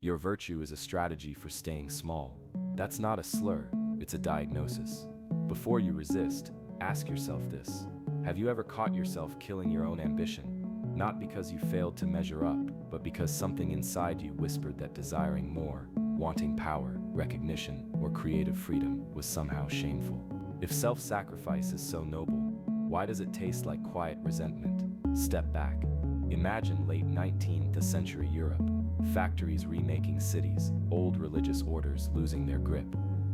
Your virtue is a strategy for staying small. That's not a slur, it's a diagnosis. Before you resist, ask yourself this. Have you ever caught yourself killing your own ambition? Not because you failed to measure up, but because something inside you whispered that desiring more, wanting power, recognition, or creative freedom was somehow shameful. If self-sacrifice is so noble, why does it taste like quiet resentment? Step back. Imagine late 19th century Europe, factories remaking cities, old religious orders losing their grip,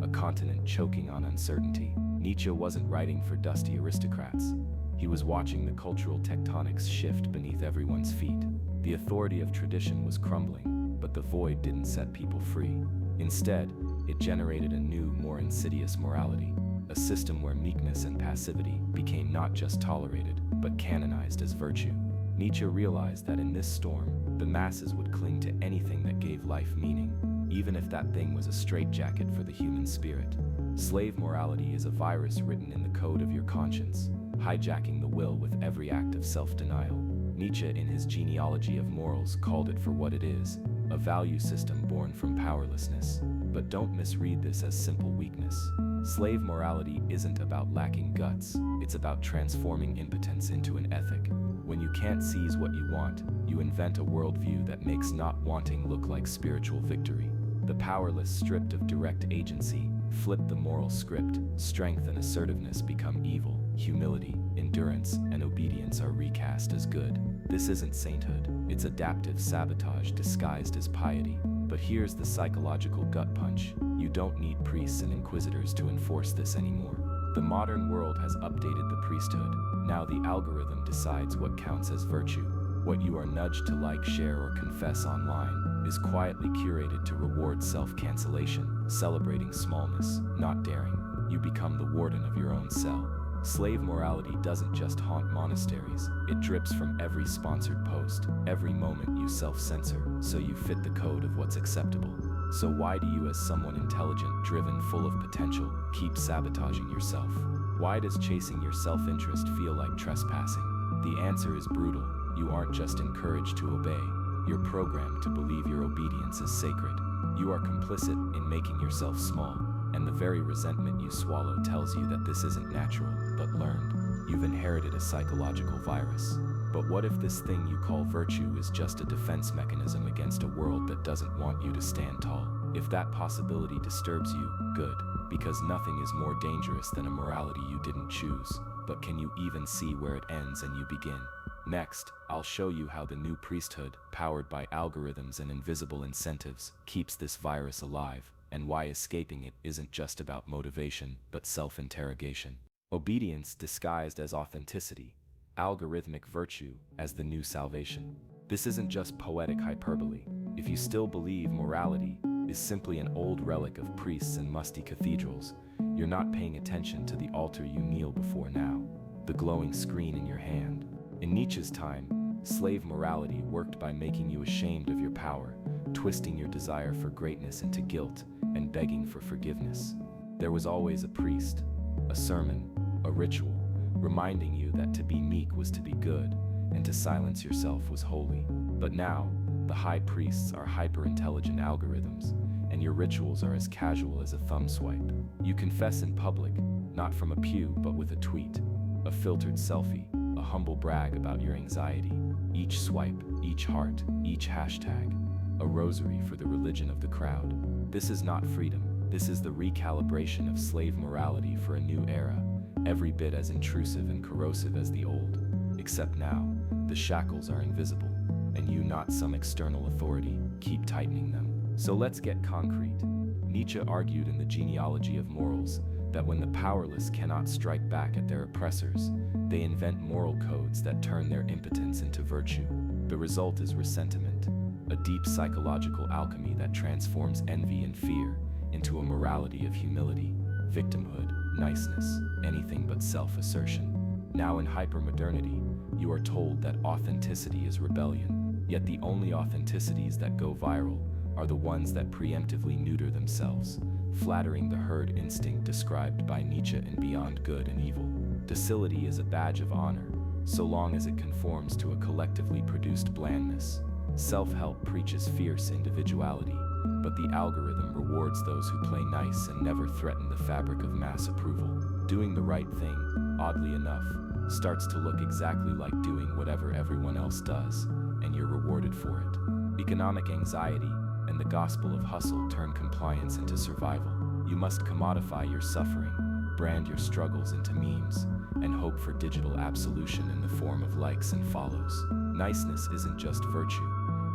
a continent choking on uncertainty. Nietzsche wasn't writing for dusty aristocrats. He was watching the cultural tectonics shift beneath everyone's feet. The authority of tradition was crumbling, but the void didn't set people free. Instead, it generated a new, more insidious morality, a system where meekness and passivity became not just tolerated, but canonized as virtue. Nietzsche realized that in this storm, the masses would cling to anything that gave life meaning, even if that thing was a straitjacket for the human spirit. Slave morality is a virus written in the code of your conscience, hijacking the will with every act of self-denial. Nietzsche, in his genealogy of morals, called it for what it is, a value system born from powerlessness. But don't misread this as simple weakness. Slave morality isn't about lacking guts, it's about transforming impotence into an ethic. When you can't seize what you want, you invent a worldview that makes not wanting look like spiritual victory. The powerless, stripped of direct agency, flip the moral script. Strength and assertiveness become evil. Humility, endurance, and obedience are recast as good. This isn't sainthood, it's adaptive sabotage disguised as piety. But here's the psychological gut punch. You don't need priests and inquisitors to enforce this anymore. The modern world has updated the priesthood. Now the algorithm decides what counts as virtue. What you are nudged to like, share, or confess online is quietly curated to reward self-cancellation, celebrating smallness, not daring. You become the warden of your own cell. Slave morality doesn't just haunt monasteries, it drips from every sponsored post, every moment you self-censor, so you fit the code of what's acceptable. So why do you, as someone intelligent, driven, full of potential, keep sabotaging yourself? Why does chasing your self-interest feel like trespassing? The answer is brutal. You aren't just encouraged to obey, you're programmed to believe your obedience is sacred. You are complicit in making yourself small, and the very resentment you swallow tells you that this isn't natural, but learned. You've inherited a psychological virus. But what if this thing you call virtue is just a defense mechanism against a world that doesn't want you to stand tall? If that possibility disturbs you, good, because nothing is more dangerous than a morality you didn't choose. But can you even see where it ends and you begin? Next, I'll show you how the new priesthood, powered by algorithms and invisible incentives, keeps this virus alive, and why escaping it isn't just about motivation, but self-interrogation. Obedience disguised as authenticity, algorithmic virtue as the new salvation. This isn't just poetic hyperbole. If you still believe morality is simply an old relic of priests and musty cathedrals, you're not paying attention to the altar you kneel before now, the glowing screen in your hand. In Nietzsche's time, slave morality worked by making you ashamed of your power, twisting your desire for greatness into guilt, and begging for forgiveness. There was always a priest, a sermon, a ritual, reminding you that to be meek was to be good, and to silence yourself was holy. But now, the high priests are hyper-intelligent algorithms, and your rituals are as casual as a thumb swipe. You confess in public, not from a pew but with a tweet, a filtered selfie, a humble brag about your anxiety. Each swipe, each heart, each hashtag, a rosary for the religion of the crowd. This is not freedom, this is the recalibration of slave morality for a new era, every bit as intrusive and corrosive as the old. Except now, the shackles are invisible, and you, not some external authority, keep tightening them. So let's get concrete. Nietzsche argued in the genealogy of morals that when the powerless cannot strike back at their oppressors, they invent moral codes that turn their impotence into virtue. The result is ressentiment, a deep psychological alchemy that transforms envy and fear into a morality of humility, victimhood, niceness, anything but self-assertion. Now in hypermodernity, you are told that authenticity is rebellion, yet the only authenticities that go viral are the ones that preemptively neuter themselves, flattering the herd instinct described by Nietzsche in Beyond Good and Evil. Docility is a badge of honor, so long as it conforms to a collectively produced blandness. Self-help preaches fierce individuality, but the algorithm rewards those who play nice and never threaten the fabric of mass approval. Doing the right thing, oddly enough, starts to look exactly like doing whatever everyone else does, and you're rewarded for it. Economic anxiety and the gospel of hustle turn compliance into survival. You must commodify your suffering, brand your struggles into memes, and hope for digital absolution in the form of likes and follows. Niceness isn't just virtue,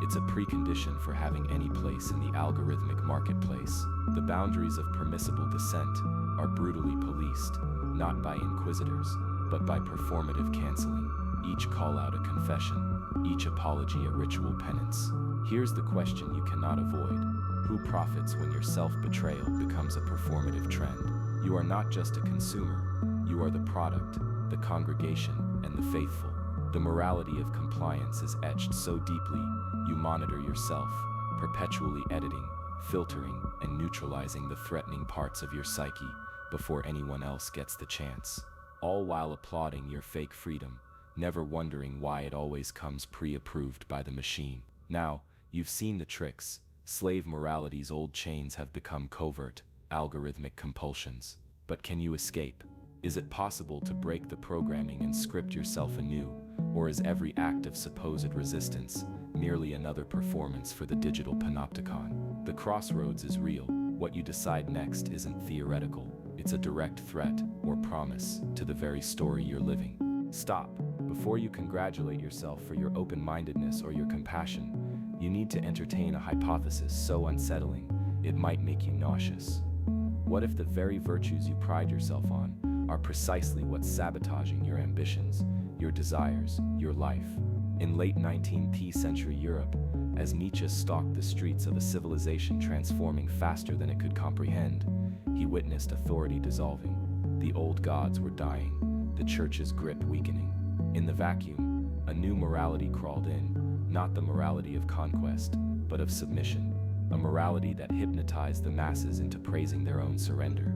it's a precondition for having any place in the algorithmic marketplace. The boundaries of permissible dissent are brutally policed, not by inquisitors, but by performative canceling. Each call out a confession, each apology a ritual penance. Here's the question you cannot avoid. Who profits when your self-betrayal becomes a performative trend? You are not just a consumer, you are the product, the congregation, and the faithful. The morality of compliance is etched so deeply, you monitor yourself, perpetually editing, filtering, and neutralizing the threatening parts of your psyche before anyone else gets the chance. All while applauding your fake freedom, never wondering why it always comes pre-approved by the machine. Now, you've seen the tricks. Slave morality's old chains have become covert, algorithmic compulsions. But can you escape? Is it possible to break the programming and script yourself anew, or is every act of supposed resistance merely another performance for the digital panopticon? The crossroads is real. What you decide next isn't theoretical. It's a direct threat or promise to the very story you're living. Stop. Before you congratulate yourself for your open-mindedness or your compassion, you need to entertain a hypothesis so unsettling, it might make you nauseous. What if the very virtues you pride yourself on are precisely what's sabotaging your ambitions, your desires, your life? In late 19th century Europe, as Nietzsche stalked the streets of a civilization transforming faster than it could comprehend, he witnessed authority dissolving. The old gods were dying, the church's grip weakening. In the vacuum, a new morality crawled in, not the morality of conquest, but of submission, a morality that hypnotized the masses into praising their own surrender.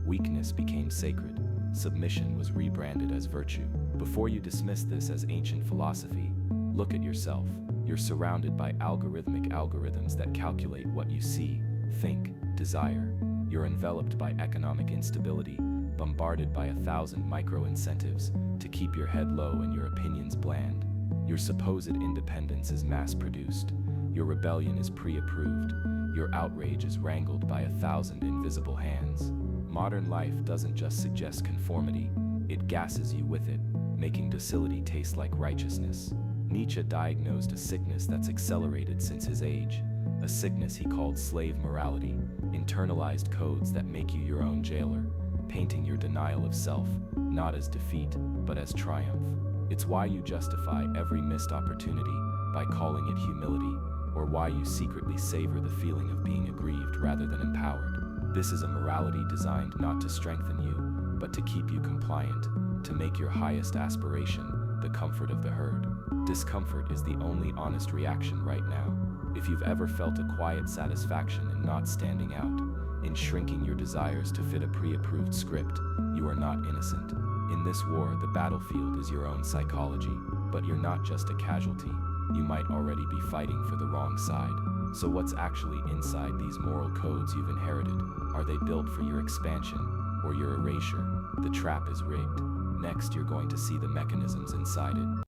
Weakness became sacred, submission was rebranded as virtue. Before you dismiss this as ancient philosophy, look at yourself. You're surrounded by algorithms that calculate what you see, think, desire. You're enveloped by economic instability, bombarded by 1,000 micro-incentives to keep your head low and your opinions bland. Your supposed independence is mass-produced. Your rebellion is pre-approved. Your outrage is wrangled by 1,000 invisible hands. Modern life doesn't just suggest conformity, it gasses you with it, making docility taste like righteousness. Nietzsche diagnosed a sickness that's accelerated since his age, a sickness he called slave morality, internalized codes that make you your own jailer, painting your denial of self, not as defeat, but as triumph. It's why you justify every missed opportunity by calling it humility, or why you secretly savor the feeling of being aggrieved rather than empowered. This is a morality designed not to strengthen you, but to keep you compliant, to make your highest aspiration the comfort of the herd. Discomfort is the only honest reaction right now. If you've ever felt a quiet satisfaction in not standing out, in shrinking your desires to fit a pre-approved script, you are not innocent. In this war, the battlefield is your own psychology, but you're not just a casualty. You might already be fighting for the wrong side. So what's actually inside these moral codes you've inherited? Are they built for your expansion or your erasure? The trap is rigged. Next, you're going to see the mechanisms inside it.